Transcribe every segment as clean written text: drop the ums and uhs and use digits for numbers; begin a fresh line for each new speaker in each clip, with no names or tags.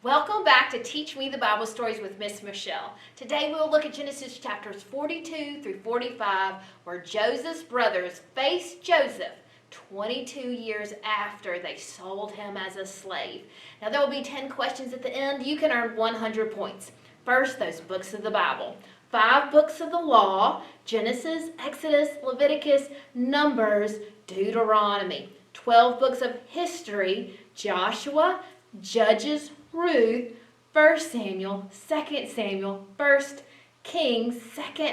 Welcome back to Teach Me the Bible Stories with Miss Michelle. Today we'll look at Genesis chapters 42 through 45, where Joseph's brothers face Joseph 22 years after they sold him as a slave. Now there will be 10 questions at the end. You can earn 100 points. First, those books of the Bible. 5 books of the law: Genesis, Exodus, Leviticus, Numbers, Deuteronomy. 12 books of history: Joshua, Judges, Ruth, 1 Samuel, 2 Samuel, 1 Kings, 2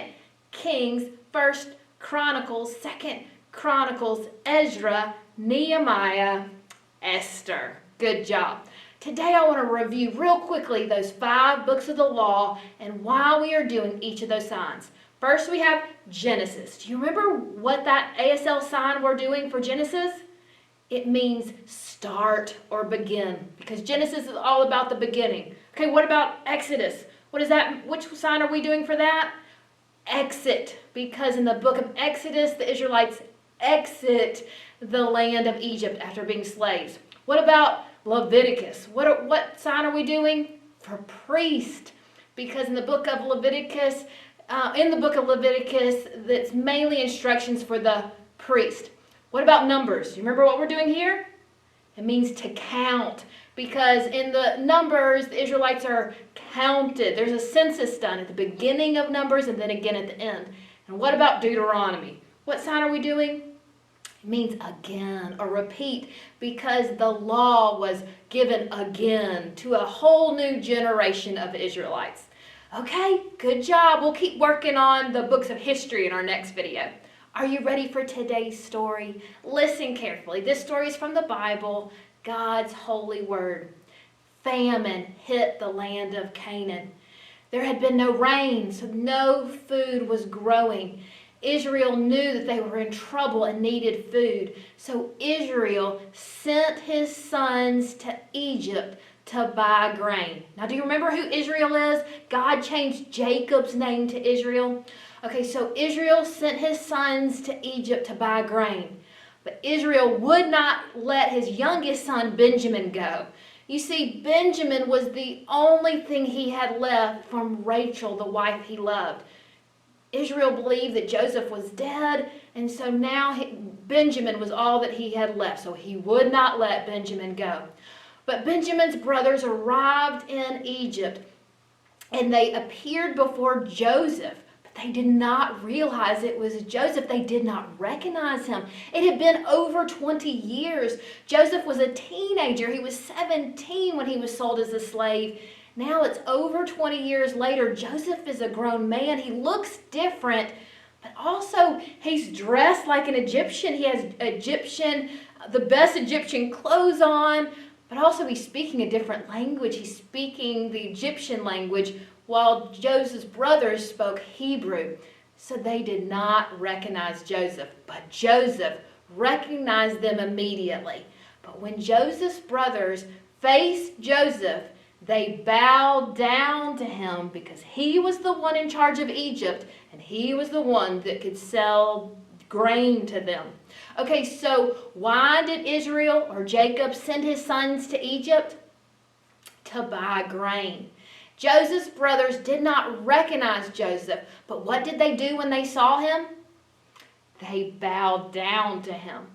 Kings, 1 Chronicles, 2 Chronicles, Ezra, Nehemiah, Esther. Good job. Today I want to review real quickly those 5 books of the law and why we are doing each of those signs. First we have Genesis. Do you remember what that ASL sign we're doing for Genesis? It means start or begin, because Genesis is all about the beginning. Okay, what about Exodus? What is that? Which sign are we doing for that? Exit, because in the book of Exodus, the Israelites exit the land of Egypt after being slaves. What about Leviticus? What sign are we doing? For priest, because in the book of Leviticus, that's mainly instructions for the priest. What about Numbers? You remember what we're doing here? It means to count, because in the Numbers, the Israelites are counted. There's a census done at the beginning of Numbers and then again at the end. And what about Deuteronomy? What sign are we doing? It means again or repeat, because the law was given again to a whole new generation of Israelites. Okay, good job. We'll keep working on the books of history in our next video. Are you ready for today's story? Listen carefully. This story is from the Bible, God's holy word. Famine hit the land of Canaan. There had been no rain, so no food was growing. Israel knew that they were in trouble and needed food. So Israel sent his sons to Egypt to buy grain. Now, do you remember who Israel is? God changed Jacob's name to Israel. Okay, so Israel sent his sons to Egypt to buy grain. But Israel would not let his youngest son, Benjamin, go. You see, Benjamin was the only thing he had left from Rachel, the wife he loved. Israel believed that Joseph was dead, and so now Benjamin was all that he had left. So he would not let Benjamin go. But Benjamin's brothers arrived in Egypt, and they appeared before Joseph. They did not realize it was Joseph. They did not recognize him. It had been over 20 years. Joseph was a teenager. He was 17 when he was sold as a slave. Now it's over 20 years later. Joseph is a grown man. He looks different, but also he's dressed like an Egyptian. He has the best Egyptian clothes on, but also he's speaking a different language. He's speaking the Egyptian language, while Joseph's brothers spoke Hebrew. So they did not recognize Joseph, but Joseph recognized them immediately. But when Joseph's brothers faced Joseph, they bowed down to him, because he was the one in charge of Egypt, and he was the one that could sell grain to them. Okay, so why did Israel or Jacob send his sons to Egypt? To buy grain. Joseph's brothers did not recognize Joseph, but what did they do when they saw him? They bowed down to him.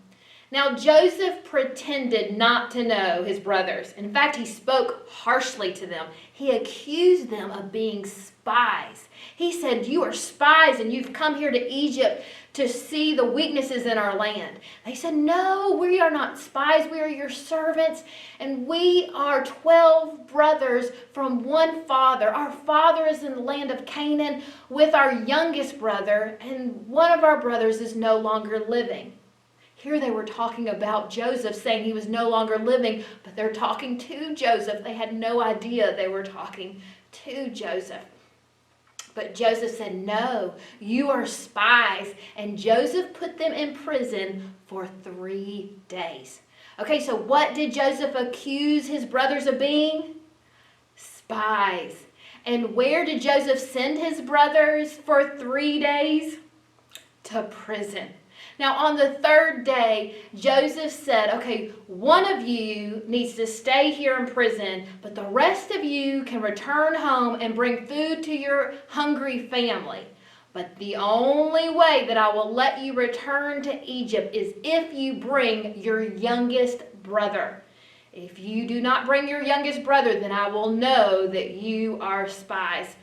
Now, Joseph pretended not to know his brothers. In fact, he spoke harshly to them. He accused them of being spies. He said, "You are spies and you've come here to Egypt to see the weaknesses in our land." They said, "No, we are not spies. We are your servants, and we are 12 brothers from one father. Our father is in the land of Canaan with our youngest brother, and one of our brothers is no longer living." Here they were talking about Joseph, saying he was no longer living, but they're talking to Joseph. They had no idea they were talking to Joseph. But Joseph said, "No, you are spies." And Joseph put them in prison for 3 days. Okay, so what did Joseph accuse his brothers of being? Spies. And where did Joseph send his brothers for 3 days? To prison. Now, on the third day, Joseph said, okay, one of you needs to stay here in prison, but the rest of you can return home and bring food to your hungry family. But the only way that I will let you return to Egypt is if you bring your youngest brother. If you do not bring your youngest brother, then I will know that you are spies.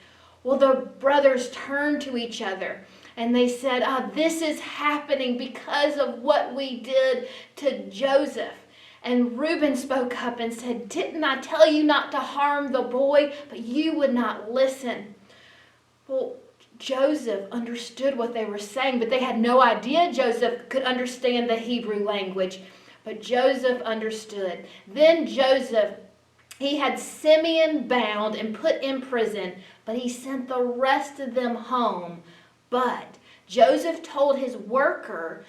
Well, the brothers turned to each other and they said, this is happening because of what we did to Joseph. And Reuben spoke up and said, didn't I tell you not to harm the boy? But you would not listen. Well, Joseph understood what they were saying, but they had no idea Joseph could understand the Hebrew language. But Joseph understood. Then Joseph, he had Simeon bound and put in prison, but he sent the rest of them home. But Joseph told his worker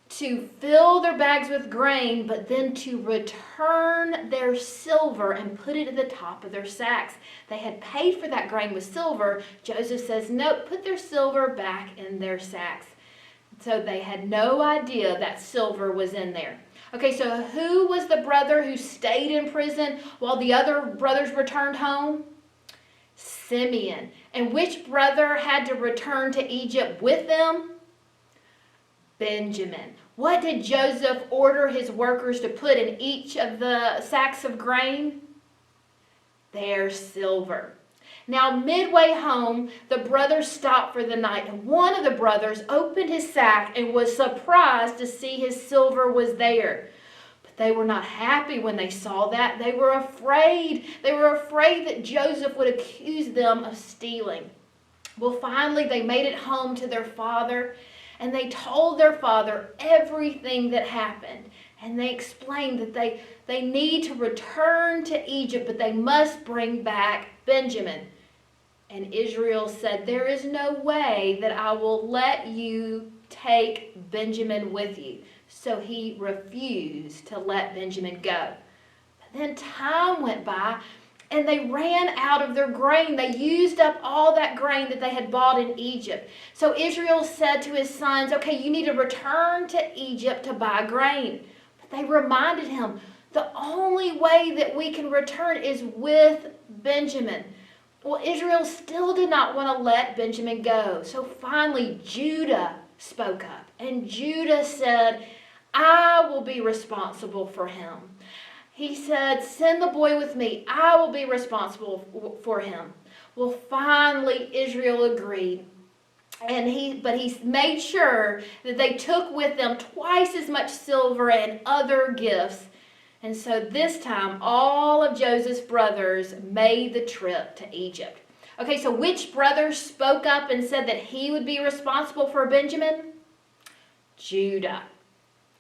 to fill their bags with grain, but then to return their silver and put it at the top of their sacks. They had paid for that grain with silver. Joseph says, nope, put their silver back in their sacks. So they had no idea that silver was in there. Okay, so who was the brother who stayed in prison while the other brothers returned home? Simeon. And which brother had to return to Egypt with them? Benjamin. What did Joseph order his workers to put in each of the sacks of grain? Their silver. Now, midway home, the brothers stopped for the night, and one of the brothers opened his sack and was surprised to see his silver was there. But they were not happy when they saw that. They were afraid. They were afraid that Joseph would accuse them of stealing. Well, finally, they made it home to their father, and they told their father everything that happened. And they explained that they need to return to Egypt, but they must bring back Benjamin. And Israel said, there is no way that I will let you take Benjamin with you. So he refused to let Benjamin go. But then time went by, and they ran out of their grain. They used up all that grain that they had bought in Egypt. So Israel said to his sons, okay, you need to return to Egypt to buy grain. But they reminded him, the only way that we can return is with Benjamin. Well, Israel still did not want to let Benjamin go. So finally, Judah spoke up. And Judah said, I will be responsible for him. He said, send the boy with me. I will be responsible for him. Well, finally, Israel agreed. But he made sure that they took with them twice as much silver and other gifts. And so this time, all of Joseph's brothers made the trip to Egypt. Okay, so which brother spoke up and said that he would be responsible for Benjamin? Judah.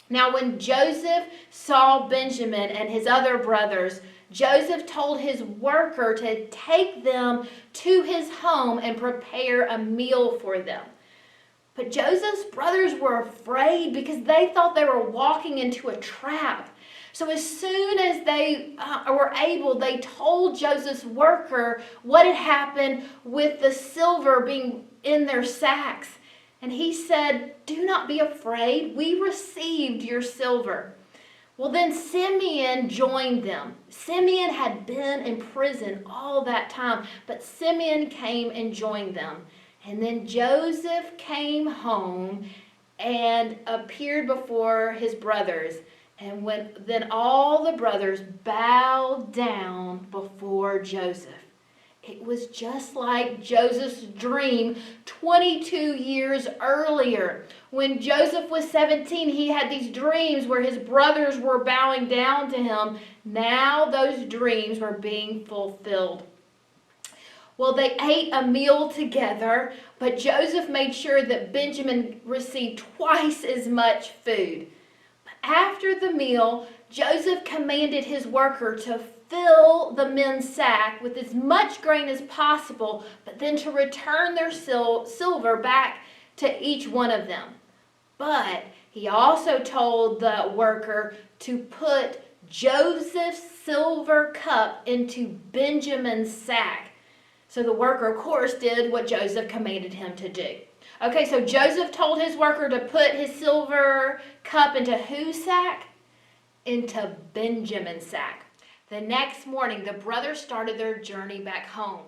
Now, when Joseph saw Benjamin and his other brothers, Joseph told his worker to take them to his home and prepare a meal for them. But Joseph's brothers were afraid because they thought they were walking into a trap. So as soon as they were able, they told Joseph's worker what had happened with the silver being in their sacks. And he said, do not be afraid. We received your silver. Well, then Simeon joined them. Simeon had been in prison all that time, but Simeon came and joined them. And then Joseph came home and appeared before his brothers. And then all the brothers bowed down before Joseph. It was just like Joseph's dream 22 years earlier. When Joseph was 17, he had these dreams where his brothers were bowing down to him. Now those dreams were being fulfilled. Well, they ate a meal together, but Joseph made sure that Benjamin received twice as much food. But after the meal, Joseph commanded his worker to fill the men's sack with as much grain as possible, but then to return their silver back to each one of them. But he also told the worker to put Joseph's silver cup into Benjamin's sack. So the worker, of course, did what Joseph commanded him to do. Okay, so Joseph told his worker to put his silver cup into whose sack? Into Benjamin's sack. The next morning, the brothers started their journey back home.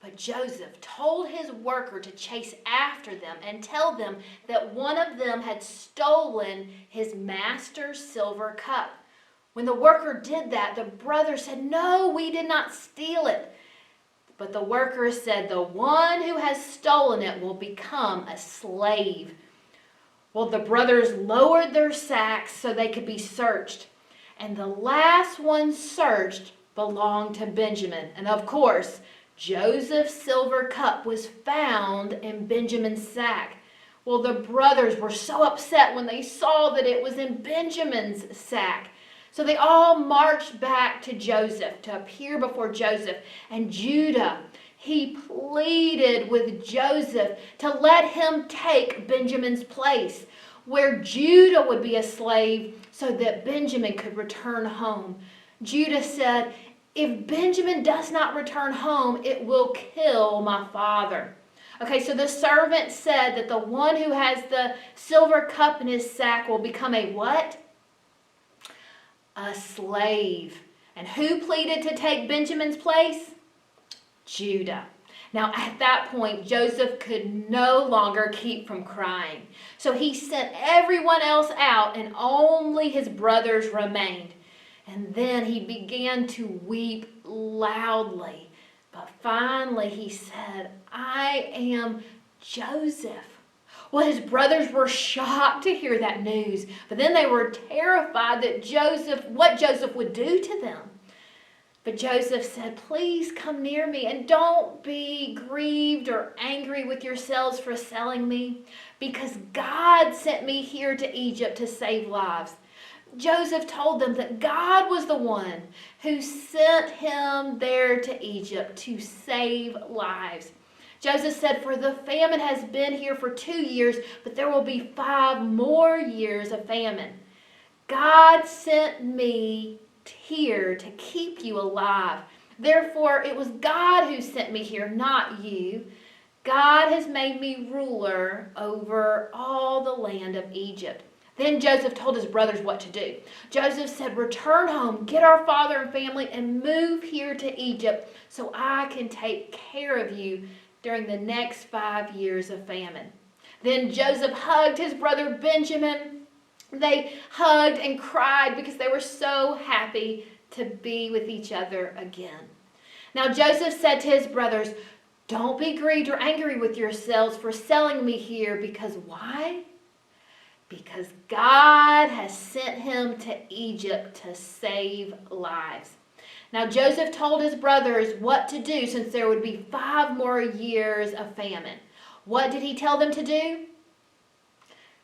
But Joseph told his worker to chase after them and tell them that one of them had stolen his master's silver cup. When the worker did that, the brothers said, "No, we did not steal it." But the worker said, "The one who has stolen it will become a slave." Well, the brothers lowered their sacks so they could be searched. And the last one searched belonged to Benjamin. And of course, Joseph's silver cup was found in Benjamin's sack. Well, the brothers were so upset when they saw that it was in Benjamin's sack. So they all marched back to Joseph to appear before Joseph. And Judah, he pleaded with Joseph to let him take Benjamin's place, where Judah would be a slave so that Benjamin could return home. Judah said, "If Benjamin does not return home, it will kill my father." Okay, so the servant said that the one who has the silver cup in his sack will become a what? A slave. And who pleaded to take Benjamin's place? Judah. Now at that point, Joseph could no longer keep from crying. So he sent everyone else out and only his brothers remained. And then he began to weep loudly. But finally he said, "I am Joseph." Well, his brothers were shocked to hear that news, but then they were terrified that what Joseph would do to them. But Joseph said, "Please come near me and don't be grieved or angry with yourselves for selling me, because God sent me here to Egypt to save lives." Joseph told them that God was the one who sent him there to Egypt to save lives. Joseph said, "For the famine has been here for 2 years, but there will be 5 more years of famine. God sent me here to keep you alive. Therefore, it was God who sent me here, not you. God has made me ruler over all the land of Egypt." Then Joseph told his brothers what to do. Joseph said, "Return home, get our father and family, and move here to Egypt so I can take care of you during the next 5 years of famine." Then Joseph hugged his brother Benjamin. They hugged and cried because they were so happy to be with each other again. Now Joseph said to his brothers, "Don't be grieved or angry with yourselves for selling me here, because why? Because God has sent him to Egypt to save lives." Now Joseph told his brothers what to do since there would be 5 more years of famine. What did he tell them to do?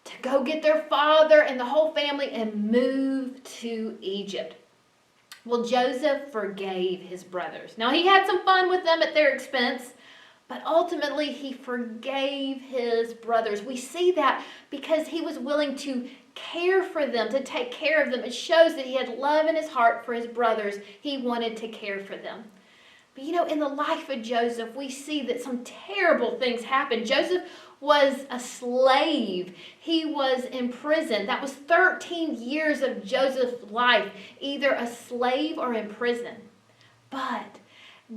To go get their father and the whole family and move to Egypt. Well, Joseph forgave his brothers. Now he had some fun with them at their expense, but ultimately he forgave his brothers. We see that because he was willing to care for them, to take care of them. It shows that he had love in his heart for his brothers. He wanted to care for them. But in the life of Joseph, we see that some terrible things happened. Joseph was a slave. He was in prison. That was 13 years of Joseph's life, either a slave or in prison. But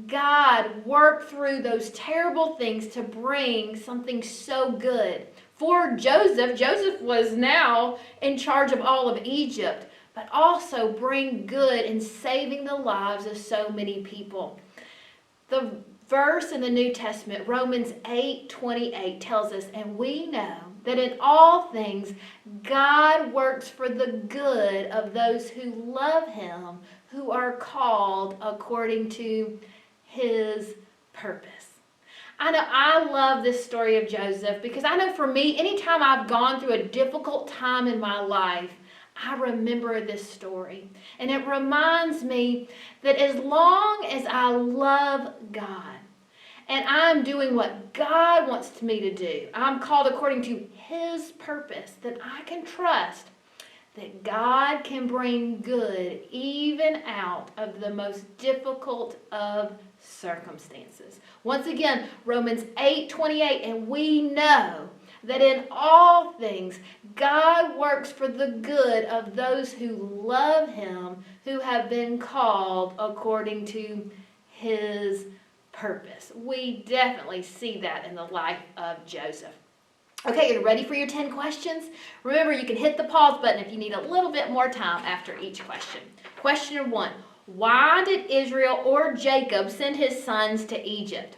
God worked through those terrible things to bring something so good. For Joseph, Joseph was now in charge of all of Egypt, but also bring good in saving the lives of so many people. The verse in the New Testament, Romans 8:28, tells us, "And we know that in all things God works for the good of those who love him, who are called according to his purpose." I know I love this story of Joseph because I know for me, anytime I've gone through a difficult time in my life, I remember this story. And it reminds me that as long as I love God and I'm doing what God wants me to do, I'm called according to his purpose, that I can trust that God can bring good even out of the most difficult of circumstances. Once again, Romans 8:28, "And we know that in all things God works for the good of those who love him, who have been called according to his purpose. We definitely see that in the life of Joseph. Okay, you're ready for your 10 questions? Remember, you can hit the pause button if you need a little bit more time after each question. Question 1. Why did Israel or Jacob send his sons to Egypt?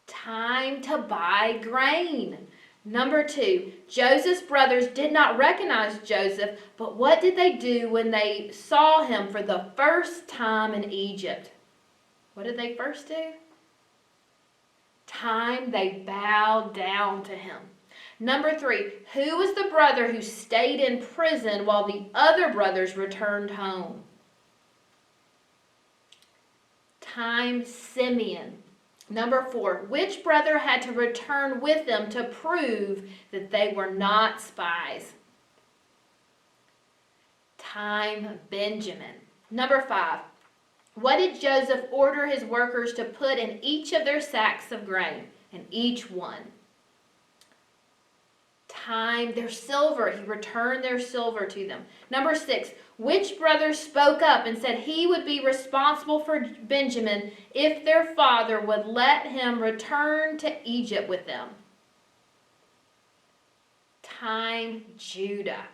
Time to buy grain. Number 2, Joseph's brothers did not recognize Joseph, but what did they do when they saw him for the first time in Egypt? What did they first do? Time they bowed down to him. Number 3, who was the brother who stayed in prison while the other brothers returned home? Time Simeon. Number 4, which brother had to return with them to prove that they were not spies? Time Benjamin. Number 5, what did Joseph order his workers to put in each of their sacks of grain? In each one. Time their silver. He returned their silver to them. Number 6, which brother spoke up and said he would be responsible for Benjamin if their father would let him return to Egypt with them? Time Judah.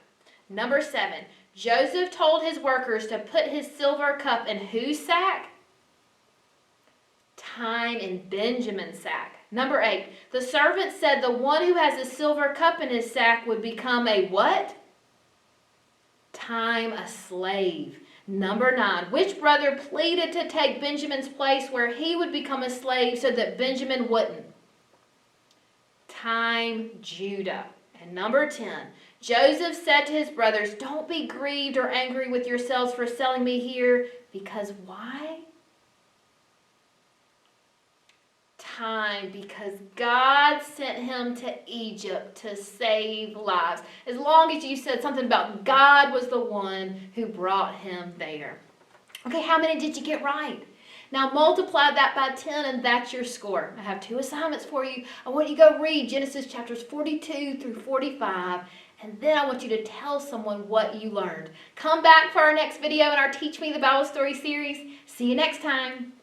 Number 7, Joseph told his workers to put his silver cup in whose sack? Time in Benjamin's sack. Number 8, the servant said the one who has a silver cup in his sack would become a what? Time a slave. Number 9, which brother pleaded to take Benjamin's place where he would become a slave so that Benjamin wouldn't? Time Judah. And number 10, Joseph said to his brothers, don't be grieved or angry with yourselves for selling me here, because why? Time, because God sent him to Egypt to save lives. As long as you said something about God was the one who brought him there. Okay, how many did you get right? Now multiply that by 10 and that's your score. I have 2 assignments for you. I want you to go read Genesis chapters 42 through 45, and then I want you to tell someone what you learned. Come back for our next video in our Teach Me the Bible Story series. See you next time.